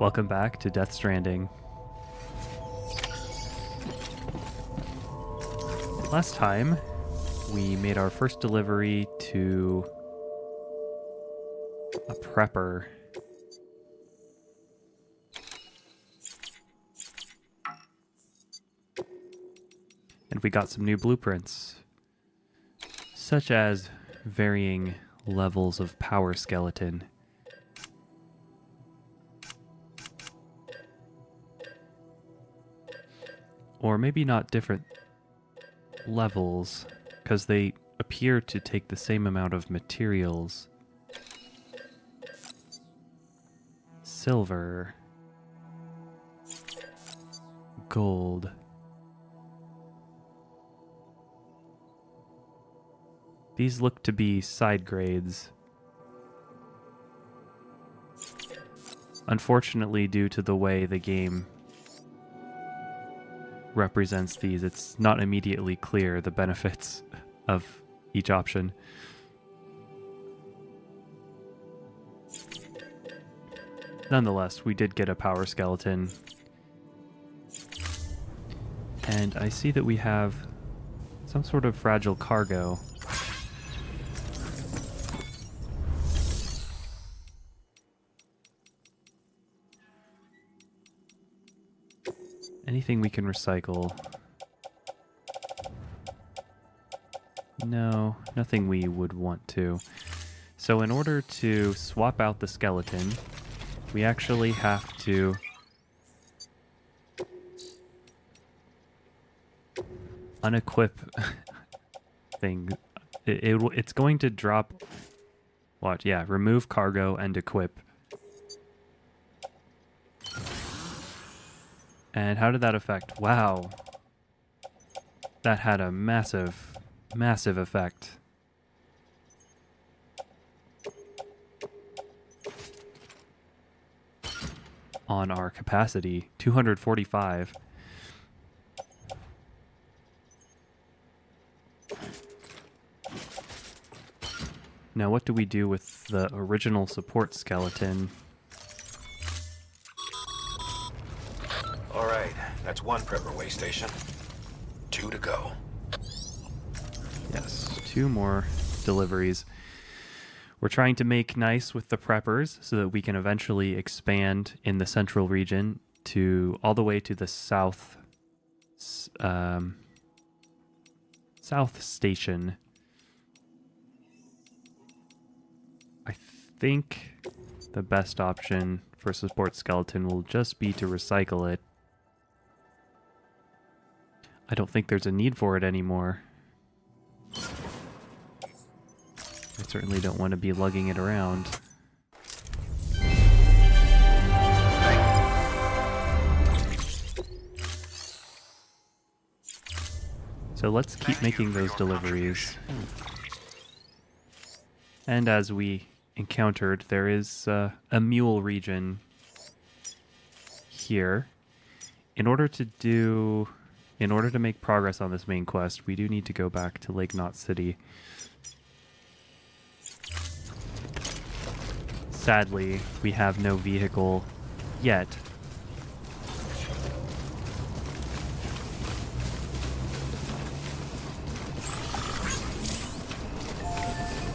Welcome back to Death Stranding. Last time, we made our first delivery to a prepper. And we got some new blueprints, such as varying levels of power skeleton. Or maybe not different levels, because they appear to take the same amount of materials. Silver. Gold. These look to be side grades. Unfortunately, due to the way the game represents these, it's not immediately clear the benefits of each option. Nonetheless, we did get a power skeleton. And I see that we have some sort of fragile cargo. Anything we can recycle? No, nothing we would want to. So in order to swap out the skeleton, we actually have to unequip thing. It's going to drop... What? Yeah, remove cargo and equip. And how did that affect? Wow. That had a massive, massive effect. On our capacity. 245. Now what do we do with the original support skeleton? That's one prepper way station. 2 to go. Yes, 2 more deliveries. We're trying to make nice with the preppers so that we can eventually expand in the central region to all the way to the south station. I think the best option for support skeleton will just be to recycle it. I don't think there's a need for it anymore. I certainly don't want to be lugging it around. So let's keep making those deliveries. And as we encountered, there is a MULE region here. In order to make progress on this main quest, we do need to go back to Lake Knot City. Sadly, we have no vehicle yet.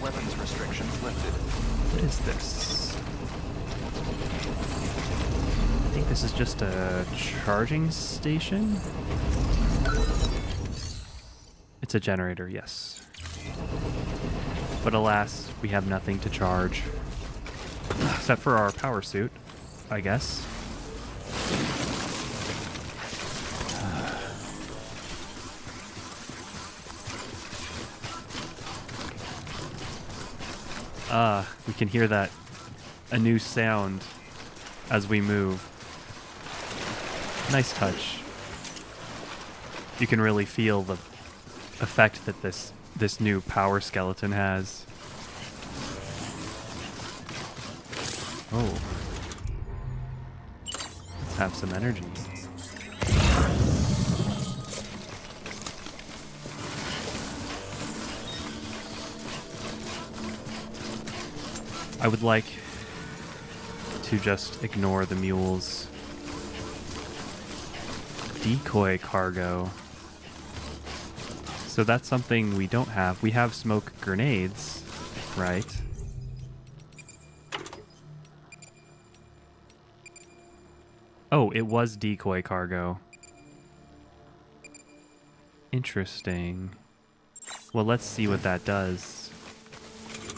Weapons restrictions lifted. What is this? I think this is just a charging station? It's a generator, yes. But alas, we have nothing to charge. Except for our power suit, I guess. We can hear that, a new sound as we move. Nice touch. You can really feel the effect that this new power skeleton has. Oh. Let's have some energy. I would like to just ignore the mules. Decoy cargo. So that's something we don't have. We have smoke grenades, right? Oh, it was decoy cargo. Interesting. Well, let's see what that does.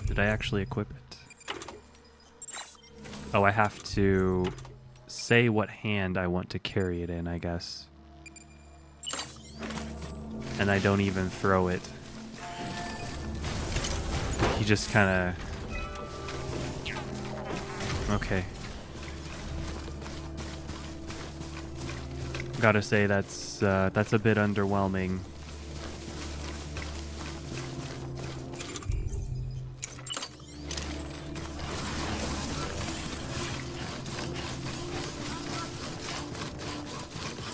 Did I actually equip it? Oh, I have to say what hand I want to carry it in, I guess. And I don't even throw it. You just kind of... Okay. Gotta say, that's a bit underwhelming.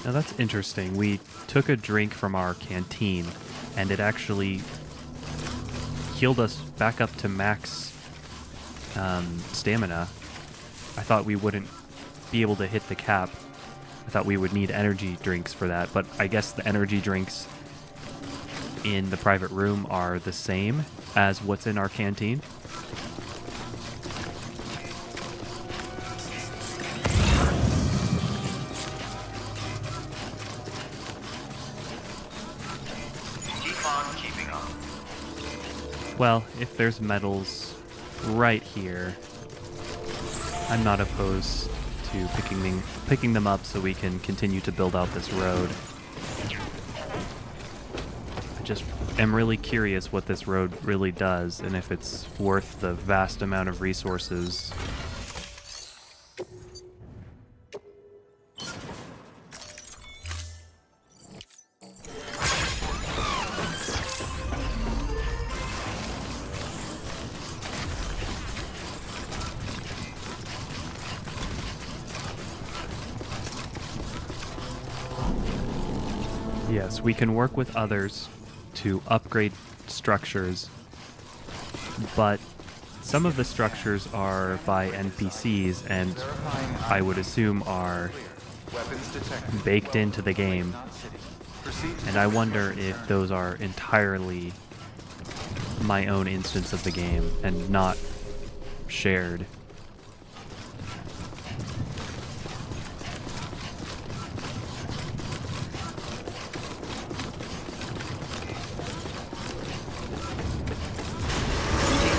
Now that's interesting. We took a drink from our canteen, and it actually healed us back up to max stamina. I thought we wouldn't be able to hit the cap. I thought we would need energy drinks for that, but I guess the energy drinks in the private room are the same as what's in our canteen. Well, if there's metals right here, I'm not opposed to picking them up so we can continue to build out this road. I just am really curious what this road really does and if it's worth the vast amount of resources. Yes, we can work with others to upgrade structures, but some of the structures are by NPCs and I would assume are baked into the game, and I wonder if those are entirely my own instance of the game and not shared.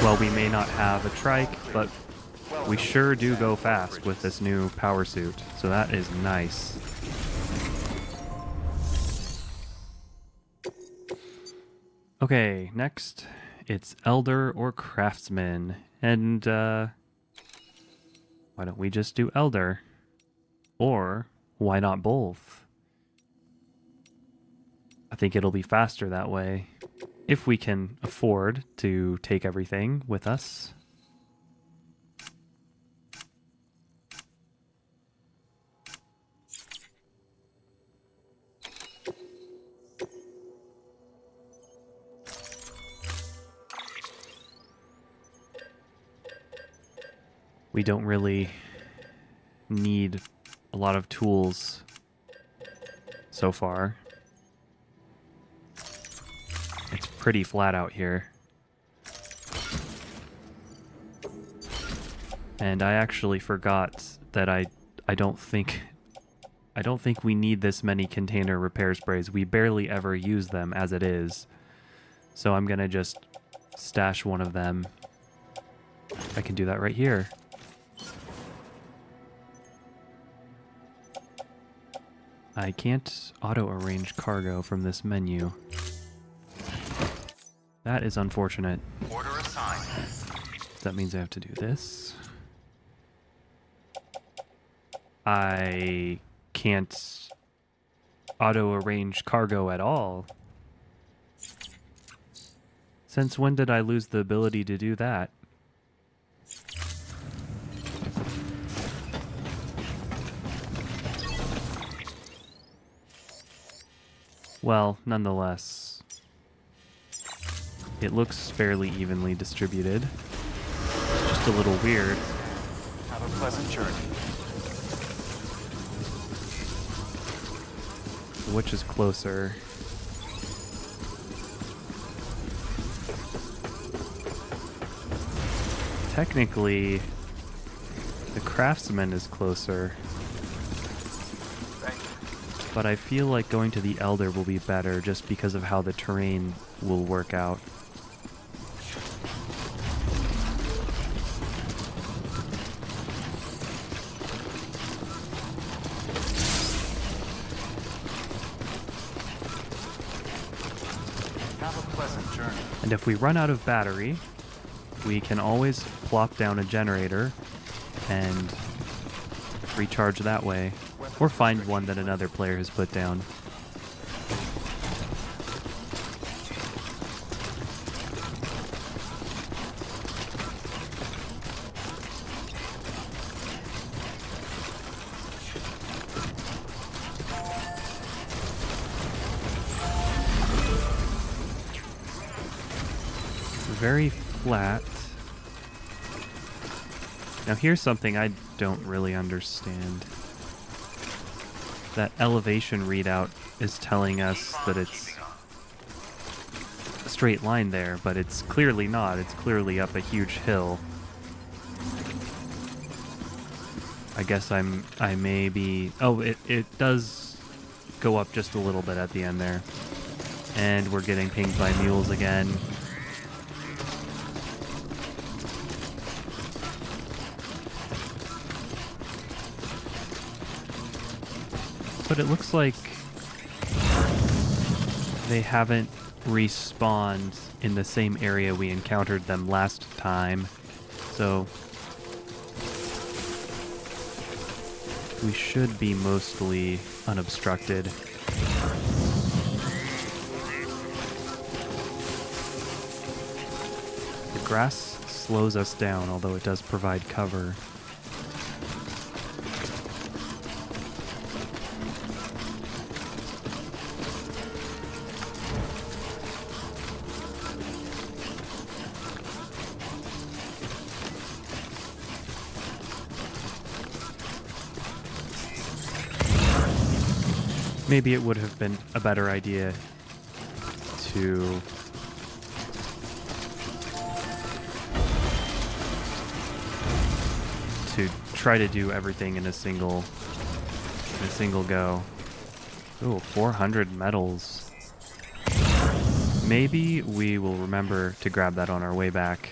Well, we may not have a trike, but we sure do go fast with this new power suit, so that is nice. Okay, next, it's Elder or Craftsman, and why don't we just do Elder? Or why not both? I think it'll be faster that way. If we can afford to take everything with us. We don't really need a lot of tools so far. It's pretty flat out here. And I actually forgot that I don't think we need this many container repair sprays. We barely ever use them as it is. So I'm gonna just stash one of them. I can do that right here. I can't auto-arrange cargo from this menu. That is unfortunate. Order assigned. That means I have to do this. I can't auto-arrange cargo at all. Since when did I lose the ability to do that? Well, nonetheless, it looks fairly evenly distributed. It's just a little weird. Have a pleasant journey. Which is closer? Technically, the craftsman is closer. Thank you. But I feel like going to the Elder will be better just because of how the terrain will work out. Have a pleasant journey. And if we run out of battery, we can always plop down a generator and recharge that way. Or find one that another player has put down. Very flat. Now here's something I don't really understand. That elevation readout is telling us that it's a straight line there, but it's clearly not. It's clearly up a huge hill. I guess I may be... Oh, it does go up just a little bit at the end there. And we're getting pinged by mules again. But it looks like they haven't respawned in the same area we encountered them last time. So we should be mostly unobstructed. The grass slows us down, although it does provide cover. Maybe it would have been a better idea to try to do everything in a single go. Ooh, 400 medals. Maybe we will remember to grab that on our way back.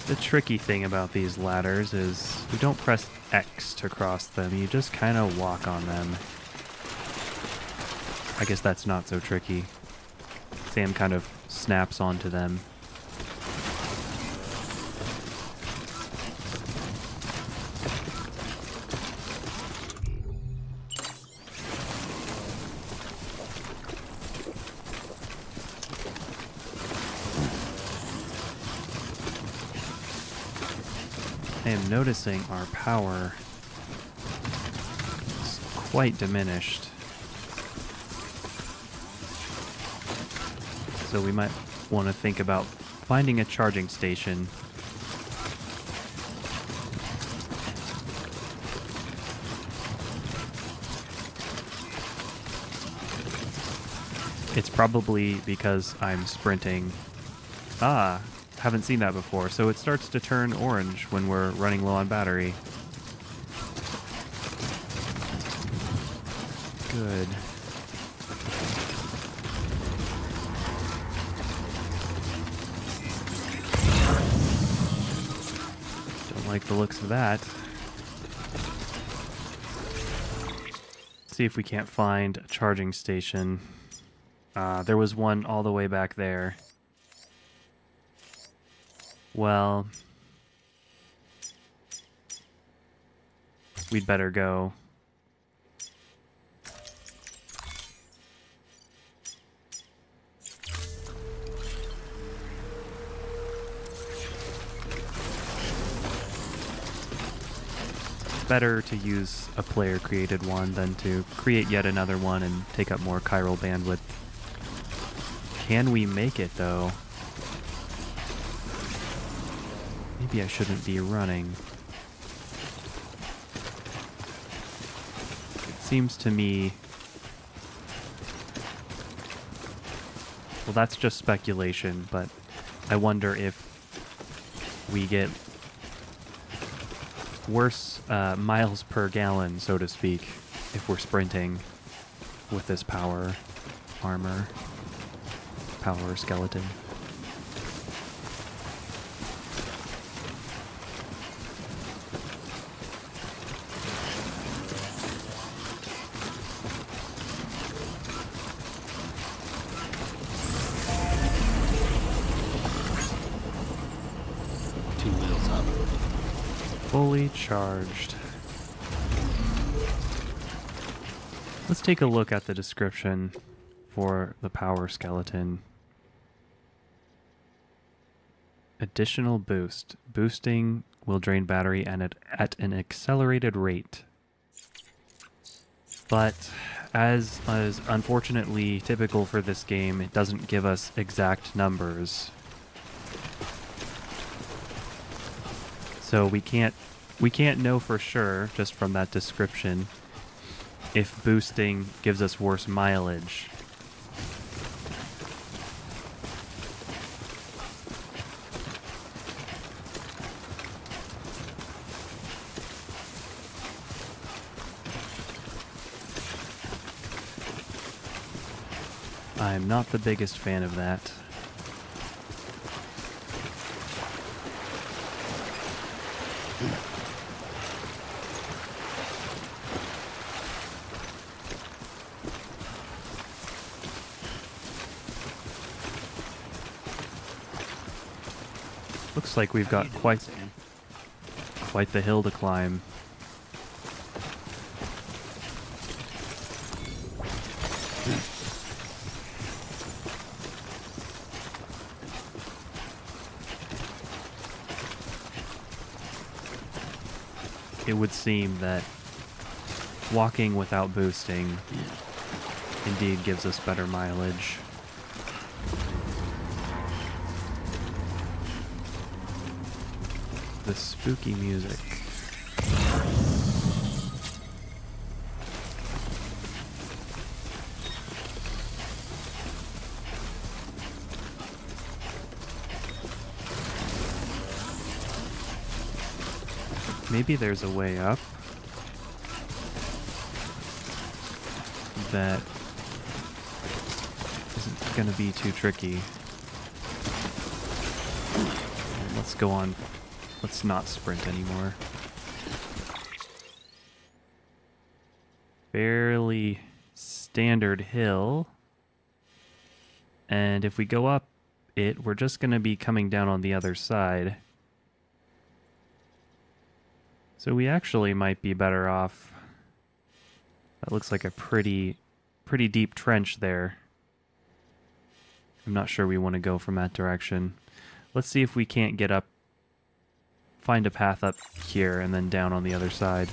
The tricky thing about these ladders is you don't press X to cross them, you just kind of walk on them. I guess that's not so tricky. Sam kind of snaps onto them. I am noticing our power is quite diminished. So we might want to think about finding a charging station. It's probably because I'm sprinting. Ah, haven't seen that before. So it starts to turn orange when we're running low on battery. Good. Don't like the looks of that. See if we can't find a charging station. There was one all the way back there. Well, we'd better go. Better to use a player-created one than to create yet another one and take up more chiral bandwidth. Can we make it, though? Maybe I shouldn't be running. It seems to me... Well, that's just speculation, but I wonder if we get worse miles per gallon, so to speak, if we're sprinting with this power skeleton. Two wheels up. Fully charged. Let's take a look at the description for the power skeleton. Additional boost. Boosting will drain battery and at an accelerated rate. But as is unfortunately typical for this game, it doesn't give us exact numbers. So we can't know for sure just from that description if boosting gives us worse mileage. I'm not the biggest fan of that. Looks like we've got quite the hill to climb. It would seem that walking without boosting indeed gives us better mileage. The spooky music. Maybe there's a way up that isn't going to be too tricky. Let's go on. Let's not sprint anymore. Fairly standard hill. And if we go up it, we're just going to be coming down on the other side. So we actually might be better off. That looks like a pretty deep trench there. I'm not sure we want to go from that direction. Let's see if we can't get up, find a path up here and then down on the other side.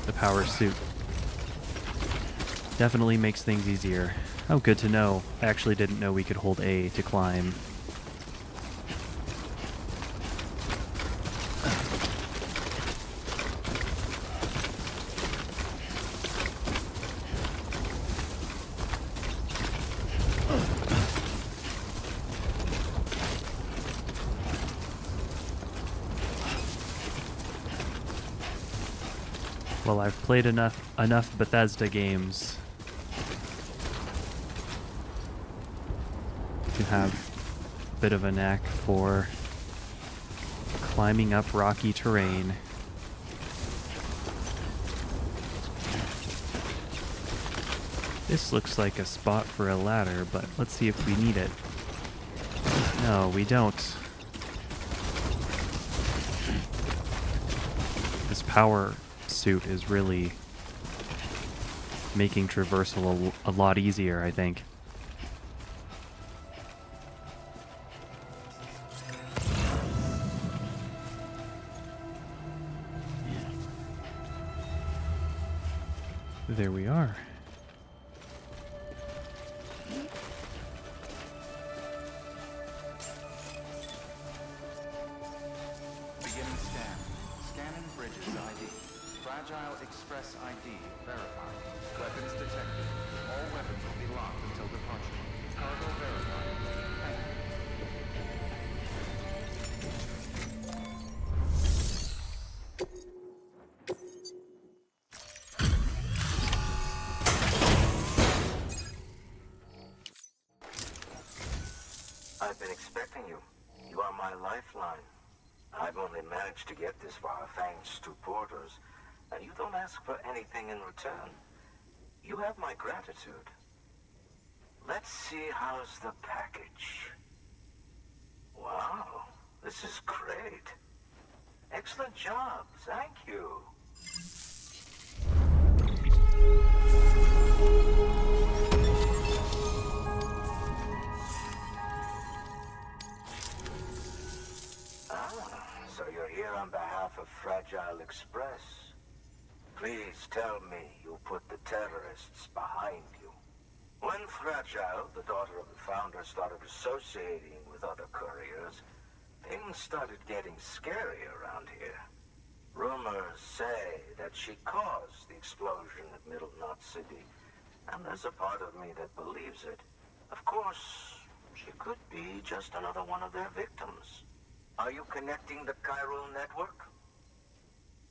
The power suit definitely makes things easier. Oh, good to know. I actually didn't know we could hold A to climb. Well, I've played enough Bethesda games to have a bit of a knack for climbing up rocky terrain. This looks like a spot for a ladder, but let's see if we need it. No, we don't. This power suit is really making traversal a lot easier, I think. There we are. Bridges ID. Fragile Express ID verified. Weapons detected. All weapons will be locked until departure. Cargo verified. Thank you. I've been expecting you. You are my lifeline. I've only managed to get this far thanks to porters, and you don't ask for anything in return. You have my gratitude. Let's see how's the package. Wow, this is great. Excellent job, thank you. So you're here on behalf of Fragile Express. Please tell me you put the terrorists behind you. When Fragile, the daughter of the founder, started associating with other couriers, things started getting scary around here. Rumors say that she caused the explosion at Middle Knot City, and there's a part of me that believes it. Of course, she could be just another one of their victims. Are you connecting the chiral network?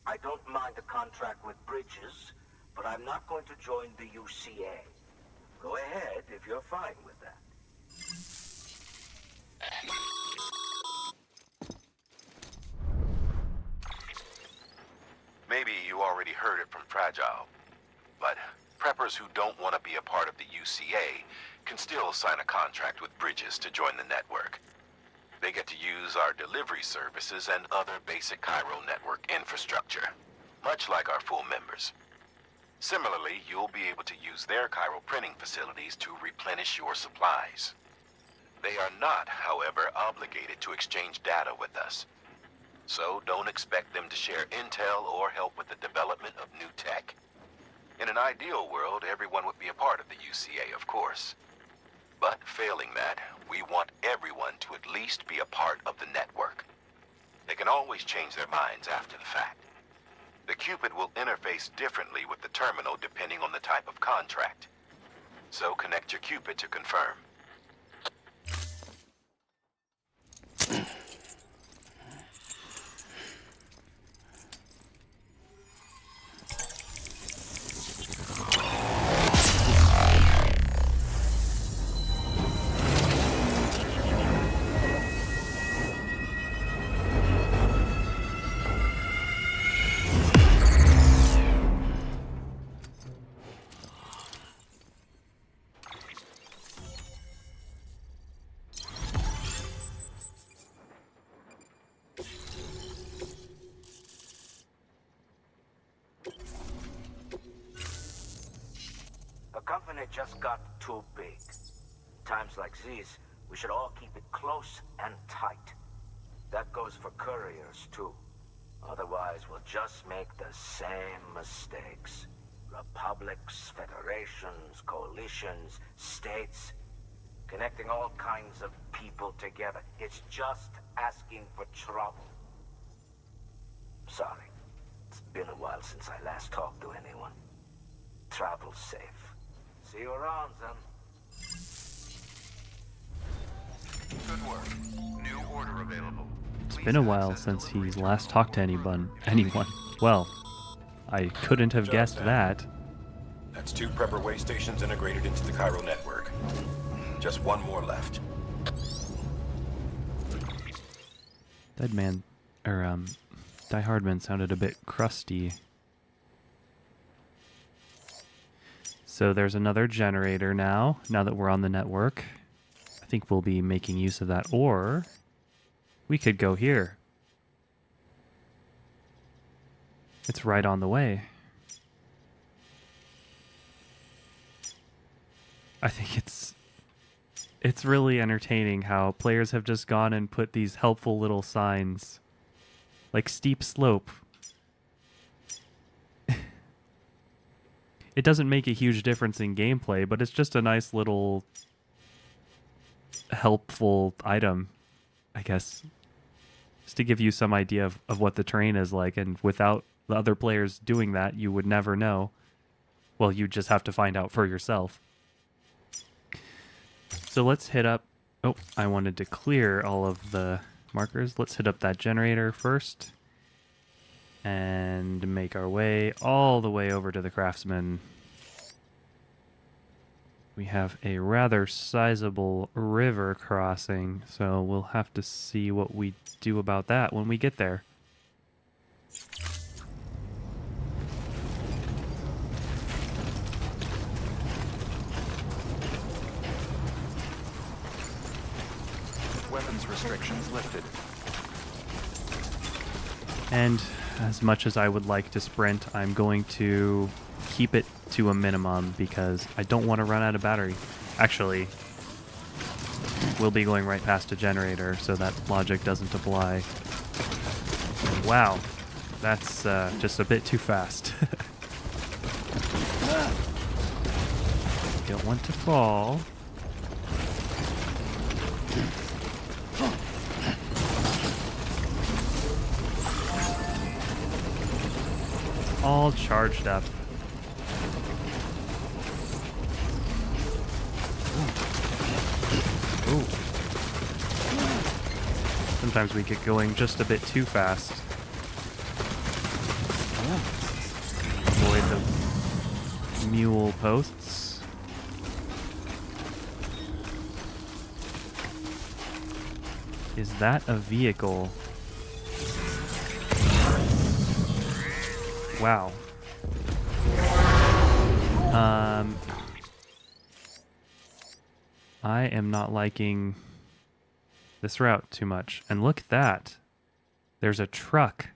I don't mind a contract with Bridges, but I'm not going to join the UCA. Go ahead if you're fine with that. Maybe you already heard it from Fragile, but preppers who don't want to be a part of the UCA can still sign a contract with Bridges to join the network. They get to use our delivery services and other basic chiral network infrastructure, much like our full members. Similarly, you'll be able to use their chiral printing facilities to replenish your supplies. They are not, however, obligated to exchange data with us. So don't expect them to share intel or help with the development of new tech. In an ideal world, everyone would be a part of the UCA, of course. But failing that, we want everyone to at least be a part of the network. They can always change their minds after the fact. The Cupid will interface differently with the terminal depending on the type of contract. So connect your Cupid to confirm. The company just got too big. Times like these, we should all keep it close and tight. That goes for couriers, too. Otherwise, we'll just make the same mistakes. Republics, federations, coalitions, states, connecting all kinds of people together. It's just asking for trouble. Sorry. It's been a while since I last talked to anyone. Travel safe. See you around, then. Good work. New order available. It's been a while since he's last talked to anyone. Well, I couldn't have guessed that. That's 2 prepper way stations integrated into the chiral network. Just 1 more left. Die Hardman sounded a bit crusty. So there's another generator now that we're on the network. I think we'll be making use of that, or we could go here. It's right on the way. I think it's really entertaining how players have just gone and put these helpful little signs, like steep slope. It doesn't make a huge difference in gameplay, but it's just a nice little helpful item, I guess. just to give you some idea of what the terrain is like. And without the other players doing that, you would never know. Well, you just have to find out for yourself. So let's hit up... Oh, I wanted to clear all of the markers. Let's hit up that generator first. And make our way all the way over to the craftsman. We have a rather sizable river crossing, so we'll have to see what we do about that when we get there. Weapons restrictions lifted. And as much as I would like to sprint, I'm going to keep it to a minimum because I don't want to run out of battery. Actually, we'll be going right past a generator, so that logic doesn't apply. Wow, that's just a bit too fast. Don't want to fall. All charged up. Ooh. Sometimes we get going just a bit too fast. Avoid the mule posts. Is that a vehicle? Wow. I am not liking this route too much. And look at that. There's a truck,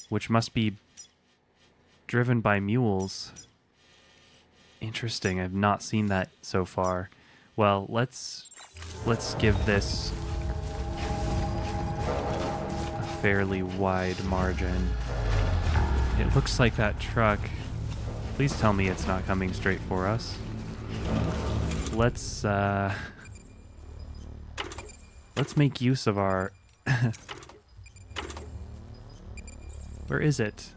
which must be driven by mules. Interesting. I've not seen that so far. Well, let's give this a fairly wide margin. It looks like that truck... Please tell me it's not coming straight for us. Let's make use of our... Where is it?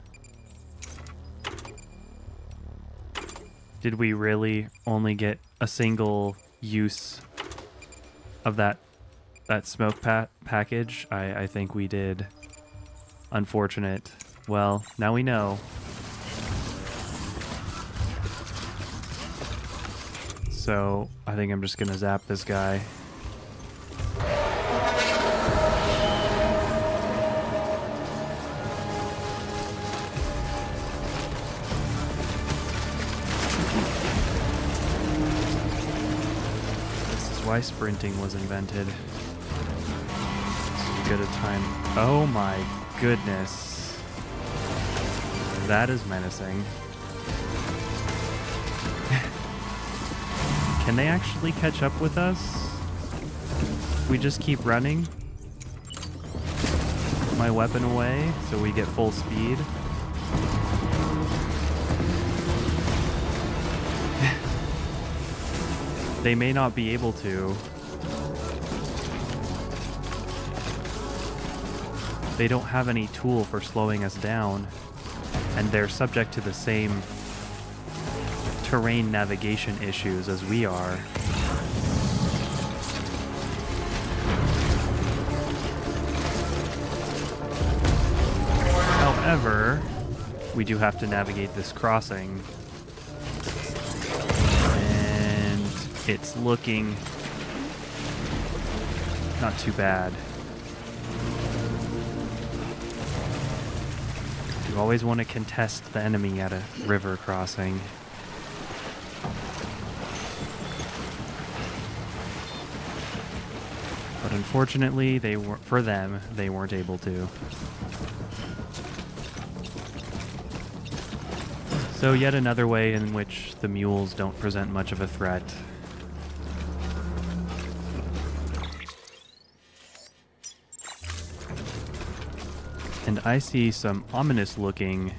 Did we really only get a single use of that smoke package? I think we did. Unfortunate. Well, now we know. So, I think I'm just gonna zap this guy. This is why sprinting was invented. So good a time. Oh my goodness. That is menacing. Can they actually catch up with us? We just keep running. Put my weapon away so we get full speed. They may not be able to. They don't have any tool for slowing us down, and they're subject to the same terrain navigation issues as we are. However, we do have to navigate this crossing, and it's looking not too bad. You always want to contest the enemy at a river crossing. But unfortunately, they weren't able to. So yet another way in which the mules don't present much of a threat. And I see some ominous-looking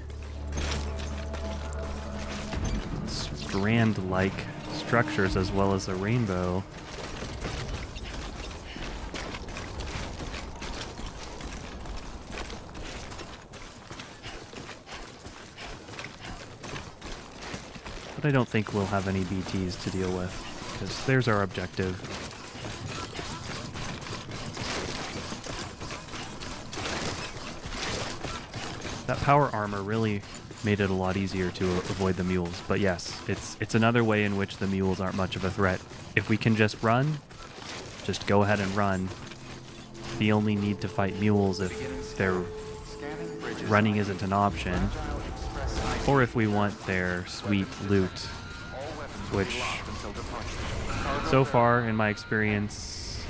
strand-like structures as well as a rainbow. But I don't think we'll have any BTs to deal with, because there's our objective. That power armor really made it a lot easier to avoid the mules, but yes, it's another way in which the mules aren't much of a threat. If we can just run, just go ahead and run. We only need to fight mules if their running isn't an option, or if we want their sweet loot, which so far in my experience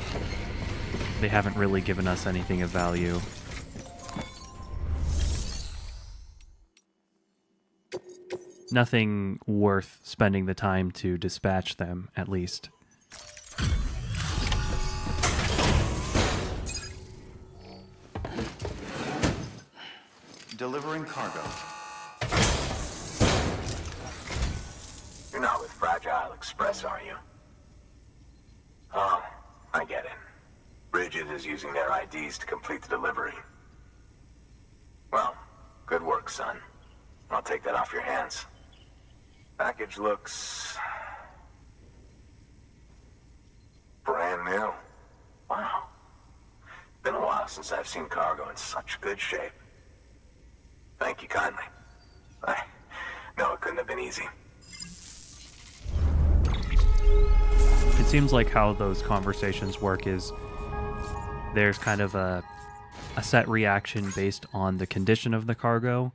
they haven't really given us anything of value. Nothing worth spending the time to dispatch them, at least. Delivering cargo. You're not with Fragile Express, are you? Oh, I get it. Bridget is using their IDs to complete the delivery. Well, good work, son. I'll take that off your hands. Package looks... brand new. Wow. Been a while since I've seen cargo in such good shape. Thank you kindly. I know it couldn't have been easy. It seems like how those conversations work is there's kind of a set reaction based on the condition of the cargo,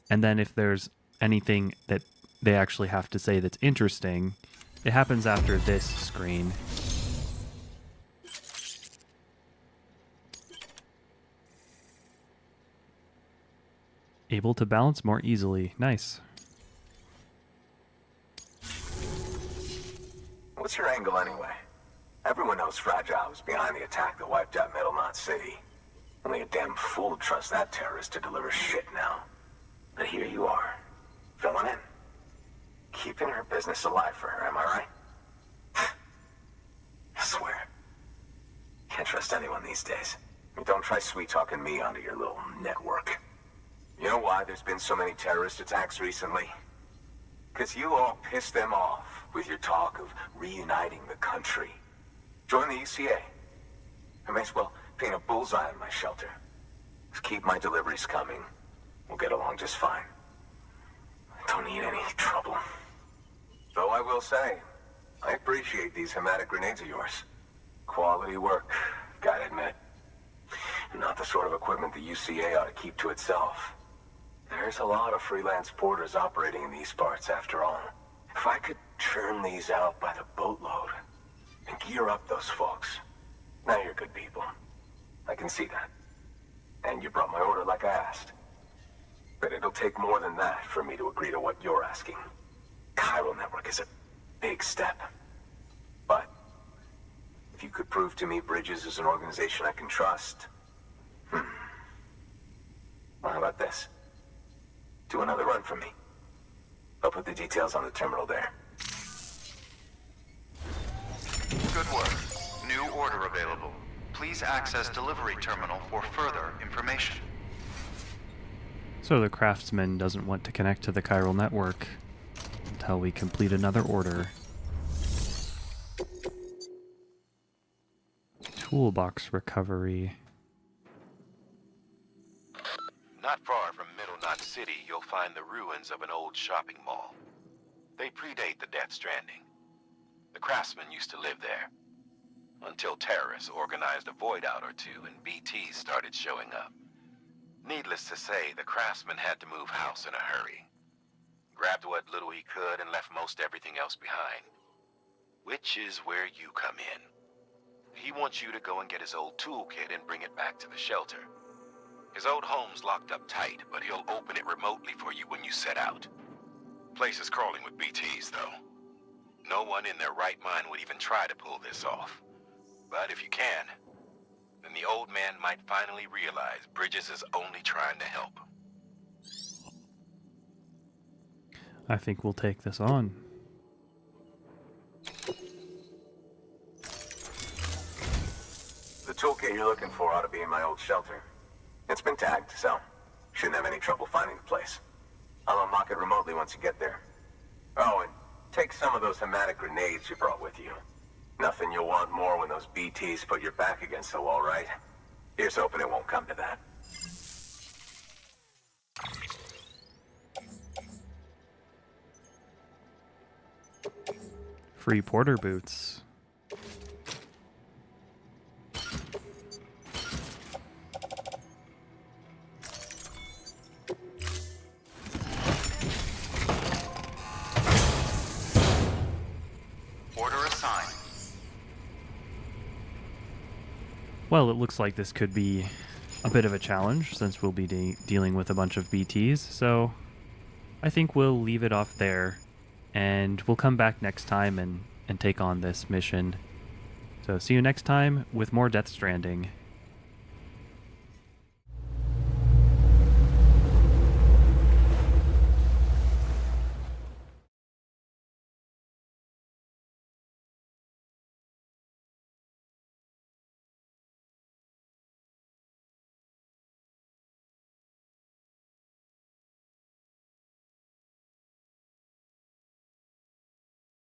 and then if there's anything that they actually have to say that's interesting, it happens after this screen. Able to balance more easily. Nice. What's your angle anyway? Everyone knows Fragile was behind the attack that wiped out Middle Knot City. Only a damn fool would trust that terrorist to deliver shit now. But here you are, filling in. Keeping her business alive for her, am I right? I swear. Can't trust anyone these days. And don't try sweet-talking me onto your little network. You know why there's been so many terrorist attacks recently? Because you all pissed them off with your talk of reuniting the country. Join the UCA. I may as well paint a bullseye on my shelter. Just keep my deliveries coming. We'll get along just fine. I don't need any trouble. Though I will say, I appreciate these hematic grenades of yours. Quality work, gotta admit. Not the sort of equipment the UCA ought to keep to itself. There's a lot of freelance porters operating in these parts, after all. If I could churn these out by the boatload and gear up those folks. Now you're good people. I can see that. And you brought my order like I asked. But it'll take more than that for me to agree to what you're asking. Chiral Network is a big step. But if you could prove to me Bridges is an organization I can trust... Well, how about this? Do another run for me. I'll put the details on the terminal there. Good work. New order available. Please access delivery terminal for further information. So the craftsman doesn't want to connect to the chiral network until we complete another order. Toolbox recovery. Not far from Middle Knot City, you'll find the ruins of an old shopping mall. They predate the Death Stranding. The craftsmen used to live there, until terrorists organized a void out or two and BTs started showing up. Needless to say, the craftsman had to move house in a hurry. Grabbed what little he could and left most everything else behind. Which is where you come in. He wants you to go and get his old toolkit and bring it back to the shelter. His old home's locked up tight, but he'll open it remotely for you when you set out. Place is crawling with BTs, though. No one in their right mind would even try to pull this off. But if you can, then the old man might finally realize Bridges is only trying to help. I think we'll take this on. The toolkit you're looking for ought to be in my old shelter. It's been tagged, so shouldn't have any trouble finding the place. I'll unlock it remotely once you get there. Oh, and Take some of those hematic grenades you brought with you. Nothing you'll want more when those BTs put your back against the wall, right? Here's hoping it won't come to that. Free porter boots. Order assigned. Well, it looks like this could be a bit of a challenge since we'll be dealing with a bunch of BTs, so I think we'll leave it off there, and we'll come back next time and take on this mission. So see you next time with more Death Stranding.